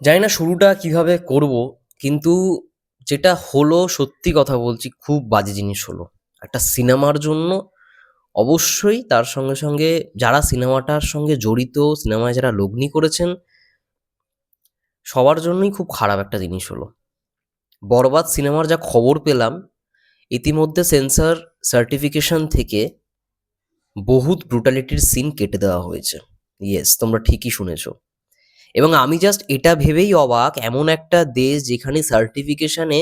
জানি না শুরুটা কিভাবে করব, কিন্তু যেটা হলো সত্যি কথা বলছি খুব বাজে জিনিস হলো। একটা সিনেমার জন্য অবশ্যই তার সঙ্গে, সঙ্গে যারা সিনেমাটার সঙ্গে জড়িত, সিনেমায় যারা লগ্নি করেছেন, সবার জন্যই খুব খারাপ একটা জিনিস হলো। 'বরবাদ' সিনেমার যা খবর পেলাম, ইতিমধ্যে সেন্সর সার্টিফিকেশন থেকে বহুত ব্রুটালিটির সিন কেটে দেওয়া হয়েছে। ইয়েস, তোমরা ঠিকই শুনেছ। এবং আমি জাস্ট এটা ভেবেই অবাক, এমন একটা দেশ যেখানে সার্টিফিকেশনে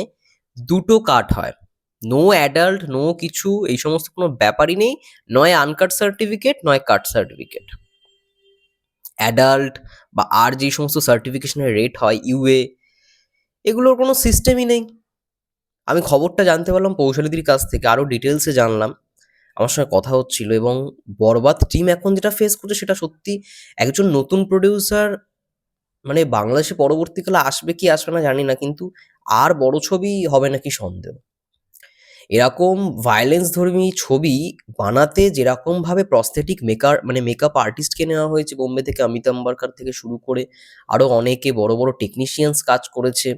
দুটো কাট হয়। নো অ্যাডাল্ট, নো কিছু, এই সমস্ত কোনো ব্যাপারই নেই। নয় আনকাট সার্টিফিকেট, নয় কাট সার্টিফিকেট। অ্যাডাল্ট বা আর যেই সমস্ত সার্টিফিকেশনের রেট হয় ইউএ, এগুলোর কোনো সিস্টেমই নেই। আমি খবরটা জানতে পারলাম পৌশালিদির কাছ থেকে, আরও ডিটেলসে জানলাম। আমার সঙ্গে কথা হচ্ছিল এবং বরবাদ টিম এখন যেটা ফেস করছে সেটা সত্যি। একজন নতুন প্রডিউসার মানে বাংলাদেশে পরবর্তীকালে আসবে কি আসবে না জানি না, কিন্তু আর বড় ছবি হবে নাকি সন্দেহ। এরকম ভায়োলেন্স ধর্মী ছবি বানাতে যেরকমভাবে প্রস্থেটিক মেকার মানে মেকআপ আর্টিস্টকে নেওয়া হয়েছে বোম্বে থেকে, অমিতাভ বার্কার থেকে শুরু করে আরও অনেকে বড় বড় টেকনিশিয়ানস কাজ করেছে।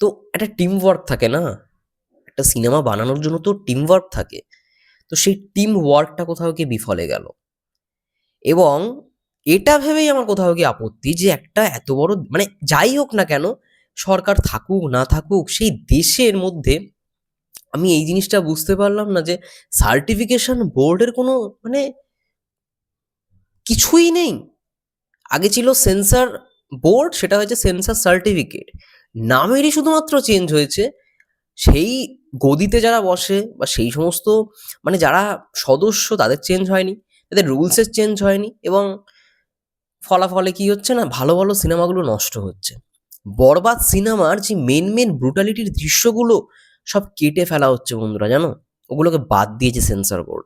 তো একটা টিম ওয়ার্ক থাকে না, একটা সিনেমা বানানোর জন্য তো টিম ওয়ার্ক থাকে। তো সেই টিম ওয়ার্কটা কোথাও গিয়ে বিফলে গেল। এবং এটা ভেবেই আমার কোথাও গিয়ে আপত্তি যে একটা এত বড় মানে যাই হোক না কেন, সরকার থাকুক না থাকুক, সেই দেশের মধ্যে আমি এই জিনিসটা বুঝতে পারলাম না যে সার্টিফিকেশন বোর্ডের কোনো মানে কিছুই নেই। আগে ছিল সেন্সর বোর্ড, সেটা হয়েছে সেন্সর সার্টিফিকেট, নামেরই শুধুমাত্র চেঞ্জ হয়েছে। সেই গদিতে যারা বসে বা সেই সমস্ত মানে যারা সদস্য তাদের চেঞ্জ হয়নি, তাদের রুলসের চেঞ্জ হয়নি। এবং ফলাফলে কি হচ্ছে না, ভালো ভালো সিনেমাগুলো নষ্ট হচ্ছে। বরবাদ সিনেমার যে মেন ব্রুটালিটির দৃশ্যগুলো সব কেটে ফেলা হচ্ছে বন্ধুরা, জানো? ওগুলোকে বাদ দিয়েছে সেন্সর বোর্ড।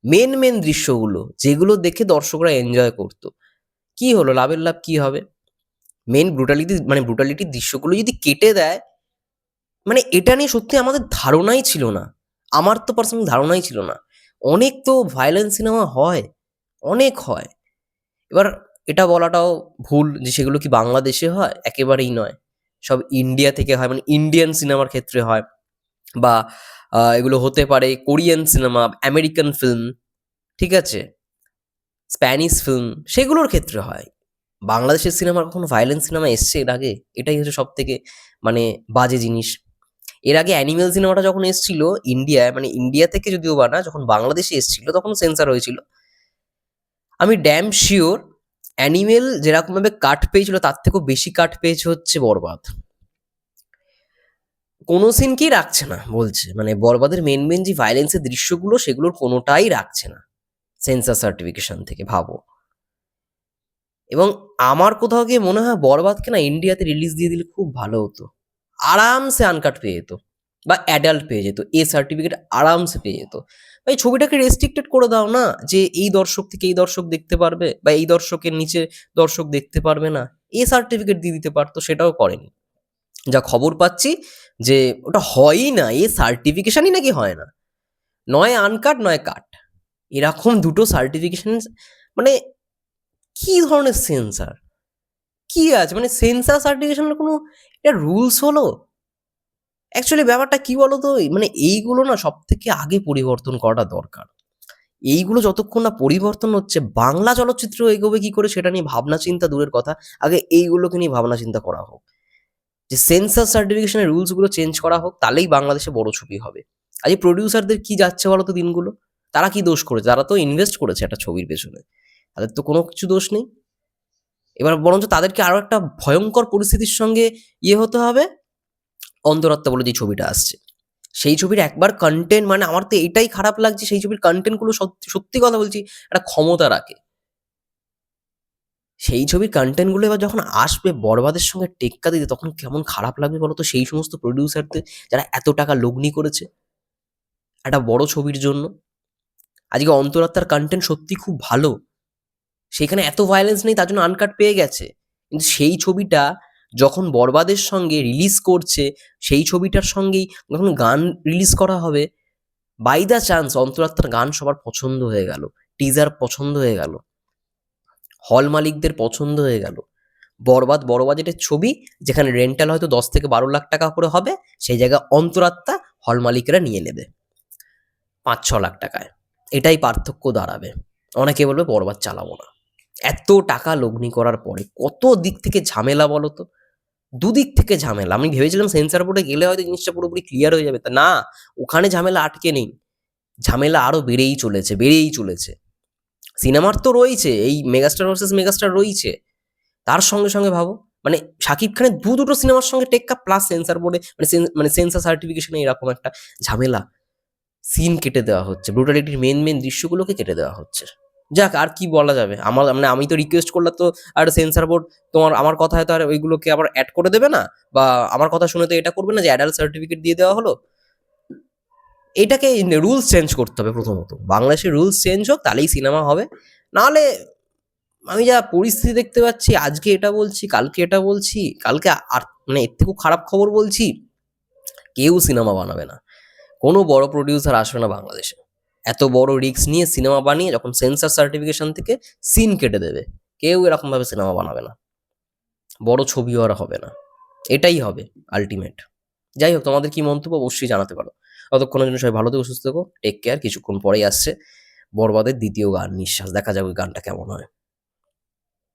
মেন দৃশ্যগুলো যেগুলো দেখে দর্শকরা এনজয় করতো, কি হলো, লাভের লাভ কি হবে? মেন ব্রুটালিটির দৃশ্যগুলো যদি কেটে দেয়, মানে এটা নিয়ে সত্যি আমাদের ধারণাই ছিল না। আমার তো পার্সোনাল ধারণাই ছিল না। অনেক তো ভায়োলেন্স সিনেমা হয়, অনেক হয়। এবার এটা বলাটাও ভুল যে সেগুলো কি বাংলাদেশে হয়, একেবারেই নয়। সব ইন্ডিয়া থেকে হয়, মানে ইন্ডিয়ান সিনেমার ক্ষেত্রে হয়, বা এগুলো হতে পারে কোরিয়ান সিনেমা, আমেরিকান ফিল্ম, ঠিক আছে, স্প্যানিশ ফিল্ম, সেগুলোর ক্ষেত্রে হয়। বাংলাদেশের সিনেমার কখনো ভায়োলেন্স সিনেমা এসছে এর আগে? এটাই হচ্ছে সব থেকে মানে বাজে জিনিস। এর আগে অ্যানিমেল সিনেমাটা যখন এসছিল ইন্ডিয়ায়, মানে ইন্ডিয়া থেকে যদিও বা না, যখন বাংলাদেশে এসছিল তখন সেন্সার হয়েছিল। আমি ড্যাম শিওর অ্যানিমেল যেরকমভাবে কাট পেয়েছিল তার থেকেও বেশি কাট পেয়েছে হচ্ছে বরবাদ। কোনো সিনকেই রাখছে না বলছে, মানে বরবাদের মেন যে ভায়োলেন্সের দৃশ্যগুলো সেগুলোর কোনোটাই রাখছে না সেন্সার সার্টিফিকেশন থেকে, ভাবো। এবং আমার কোথাও গিয়ে মনে হয় বরবাদকে না ইন্ডিয়াতে রিলিজ দিয়ে দিলে খুব ভালো হতো। আরামসে আনকাট পেয়ে যেত বা অ্যাডাল্ট পেয়ে যেত, এ সার্টিফিকেট আরামসে পেয়ে যেত। ভাই ছবিটাকে রেস্ট্রিক্টেড করে দাও না, যে এই দর্শক থেকে এই দর্শক দেখতে পারবে বা এই দর্শকের নিচে দর্শক দেখতে পারবে না, এ সার্টিফিকেট দিয়ে দিতে পারতো, সেটাও করেনি। যা খবর পাচ্ছি যে ওটা হয়ই না, এ সার্টিফিকেশনই নাকি হয় না। নয় আনকাট নয় কাট, এরকম দুটো সার্টিফিকেশন। মানে কি ধরনের সেন্সার, কি আছে মানে সেন্সার সার্টিফিকেশনের কোনো এটা রুলস হলো? অ্যাকচুয়ালি ব্যাপারটা কি বলতো, মানে এইগুলো না সব থেকে আগে পরিবর্তন করাটা দরকার। এইগুলো যতক্ষণ না পরিবর্তন হচ্ছে, বাংলা চলচ্চিত্র এগোবে কি করে সেটা নিয়ে ভাবনা চিন্তা দূরের কথা, আগে এইগুলোকে নিয়ে ভাবনা চিন্তা করা হোক। যে সেন্সার সার্টিফিকেশনের রুলসগুলো চেঞ্জ করা হোক, তাহলেই বাংলাদেশে বড় ছবি হবে। আর এই প্রডিউসারদের কি যাচ্ছে বলো তো দিনগুলো? তারা কি দোষ করেছে? তারা তো ইনভেস্ট করেছে একটা ছবির পেছনে, তাদের তো কোনো কিছু দোষ নেই। এবার বরঞ্চ তাদেরকে আরো একটা ভয়ঙ্কর পরিস্থিতির সঙ্গে হতে হবে। অন্তরাত্মা বলে যে ছবিটা আসছে, সেই ছবির একবার কন্টেন্ট, মানে আমার তো এটাই খারাপ লাগছে, সেই ছবির কন্টেন্টগুলো সত্যি সত্যি কথা বলছি একটা ক্ষমতা রাখে। সেই ছবির কন্টেন্টগুলো এবার যখন আসবে বরবাদের সঙ্গে টেক্কা দিতে, তখন কেমন খারাপ লাগবে বলো তো সেই সমস্ত প্রডিউসারদের, যারা এত টাকা লগ্নি করেছে একটা বড় ছবির জন্য। আজকে অন্তরাত্মার কন্টেন্ট সত্যি খুব ভালো, সেখানে এত ভায়োলেন্স নেই, তার জন্য আনকাট পেয়ে গেছে। কিন্তু সেই ছবিটা যখন বরবাদের সঙ্গে রিলিজ করছে, সেই ছবিটার সঙ্গেই যখন গান রিলিজ করা হবে, বাই দ্য চান্স অন্তরাত্মার গান সবার পছন্দ হয়ে গেল, টিজার পছন্দ হয়ে গেল, হল মালিকদের পছন্দ হয়ে গেল, বরবাদ বড় বাজেটের ছবি, যেখানে রেন্টাল হয়তো 10 থেকে 12 লাখ টাকা করে হবে, সেই জায়গায় অন্তরাত্মা হল মালিকরা নিয়ে নেবে 5-6 লাখ টাকায়। এটাই পার্থক্য দাঁড়াবে। অনেকে বলবে বরবাদ চালাবো না। এত টাকা লগ্নি করার পরে কত দিক থেকে ঝামেলা বলো তো? দুদিক থেকে ঝামেলা। আমি ভেবেছিলাম সেন্সর বোর্ডে গেলে হয়তো জিনিসটা পুরোপুরি ক্লিয়ার হয়ে যাবে, তা না, ওখানে ঝামেলা আটকে নেই, ঝামেলা আরো বেড়েই চলেছে, বেড়েই চলেছে। সিনেমার তো রয়েছে, এই মেগাস্টার ভার্সেস মেগাস্টার রয়েছে, তার সঙ্গে সঙ্গে ভাবো, মানে শাকিব খানের দুটো সিনেমার সঙ্গে টেক্কা প্লাস সেন্সর বোর্ডে, মানে সেন্সর সার্টিফিকেশনে এরকম একটা ঝামেলা। সিন কেটে দেওয়া হচ্ছে, ব্রুটালিটির মেন দৃশ্যগুলোকে কেটে দেওয়া হচ্ছে। যাক, আর কি বলা যাবে, আমার মানে আমি তো রিকোয়েস্ট করলে তো আর সেন্সর বোর্ড তোমার আমার কথায় তো আর ওইগুলোকে আবার অ্যাড করে দেবে না, বা আমার কথা শুনে তো এটা করবে না যে অ্যাডাল্ট সার্টিফিকেট দিয়ে দেওয়া হলো। এটাকে রুলস চেঞ্জ করতে হবে প্রথমত, বাংলাদেশের রুলস চেঞ্জ হোক, তাহলেই সিনেমা হবে। নাহলে আমি যা পরিস্থিতি দেখতে পাচ্ছি, আজকে এটা বলছি, কালকে এটা বলছি, কালকে আর মানে এর থেকেও খারাপ খবর বলছি, কেউ সিনেমা বানাবে না, কোনো বড় প্রডিউসার আসবে না বাংলাদেশে। এত বড় রিস্ক নিয়ে সিনেমা বানিয়ে যখন সেন্সর সার্টিফিকেশন থেকে সিন কেটে দেবে, কেউ এরকমভাবে সিনেমা বানাবে না, বড় ছবিও আর হবে না। এটাই হবে আলটিমেট। যাই হোক, তোমাদের কি মন্তব্য অবশ্যই জানাতে পারো। ততক্ষণের জন্য সবাই ভালো থেকো, সুস্থ থেকো, টেক কেয়ার। কিছুক্ষণ পরেই আসছে বরবাদের দ্বিতীয় গান, নিঃশ্বাস। দেখা যাক ওই গানটা কেমন হয়।